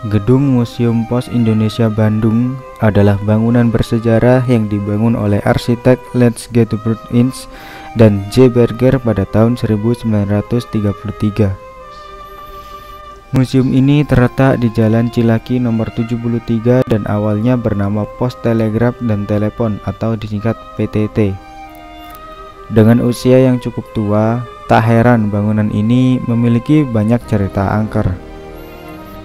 Gedung Museum Pos Indonesia Bandung adalah bangunan bersejarah yang dibangun oleh arsitek Lex Gedebord Inc dan J. Berger pada tahun 1933. Museum ini terletak di Jalan Cilaki nomor 73 dan awalnya bernama Pos Telegraf dan Telepon atau disingkat PTT. Dengan usia yang cukup tua, tak heran bangunan ini memiliki banyak cerita angker.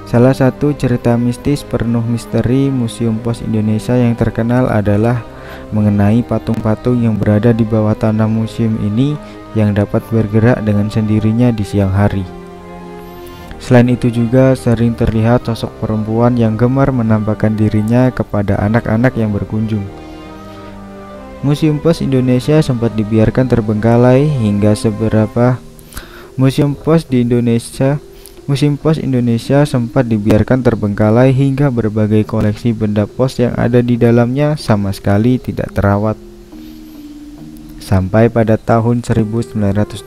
Salah satu cerita mistis penuh misteri Museum Pos Indonesia yang terkenal adalah mengenai patung-patung yang berada di bawah tanah museum ini yang dapat bergerak dengan sendirinya di siang hari. Selain itu juga sering terlihat sosok perempuan yang gemar menampakkan dirinya kepada anak-anak yang berkunjung. Museum Pos Indonesia sempat dibiarkan terbengkalai hingga Museum Pos Indonesia sempat dibiarkan terbengkalai hingga berbagai koleksi benda pos yang ada di dalamnya sama sekali tidak terawat. Sampai pada tahun 1980,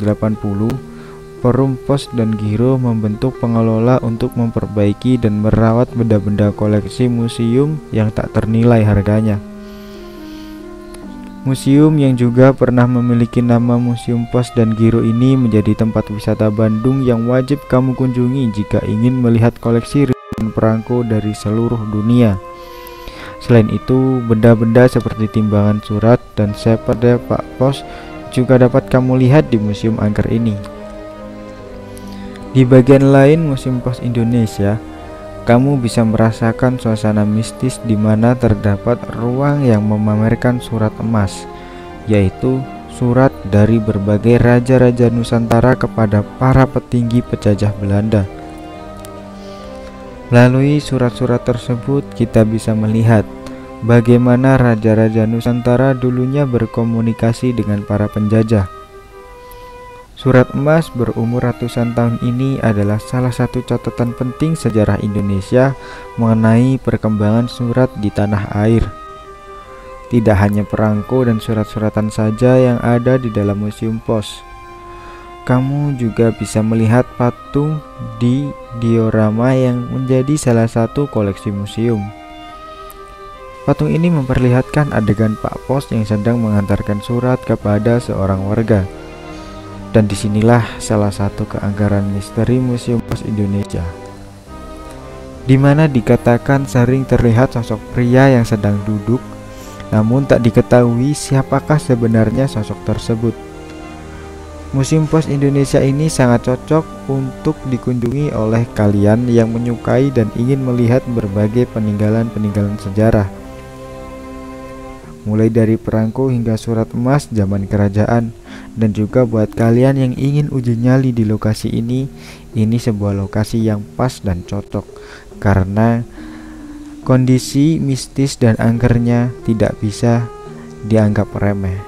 Perum Pos dan Giro membentuk pengelola untuk memperbaiki dan merawat benda-benda koleksi museum yang tak ternilai harganya. Museum yang juga pernah memiliki nama Museum Pos dan Giro ini menjadi tempat wisata Bandung yang wajib kamu kunjungi jika ingin melihat koleksi ribuan perangko dari seluruh dunia. Selain itu, benda-benda seperti timbangan surat dan sepeda Pak Pos juga dapat kamu lihat di museum angker ini. Di bagian lain Museum Pos Indonesia, kamu bisa merasakan suasana mistis di mana terdapat ruang yang memamerkan surat emas, yaitu surat dari berbagai raja-raja Nusantara kepada para petinggi penjajah Belanda. Melalui surat-surat tersebut kita bisa melihat bagaimana raja-raja Nusantara dulunya berkomunikasi dengan para penjajah. Surat emas berumur ratusan tahun ini adalah salah satu catatan penting sejarah Indonesia mengenai perkembangan surat di tanah air. Tidak hanya perangko dan surat-suratan saja yang ada di dalam Museum Pos. Kamu juga bisa melihat patung di diorama yang menjadi salah satu koleksi museum. Patung ini memperlihatkan adegan Pak Pos yang sedang mengantarkan surat kepada seorang warga. Dan disinilah salah satu keanggaran misteri Museum Pos Indonesia, di mana dikatakan sering terlihat sosok pria yang sedang duduk, namun tak diketahui siapakah sebenarnya sosok tersebut. Museum Pos Indonesia ini sangat cocok untuk dikunjungi oleh kalian yang menyukai dan ingin melihat berbagai peninggalan-peninggalan sejarah, mulai dari perangko hingga surat emas zaman kerajaan. Dan juga buat kalian yang ingin uji nyali di lokasi ini sebuah lokasi yang pas dan cocok karena kondisi mistis dan angkernya tidak bisa dianggap remeh.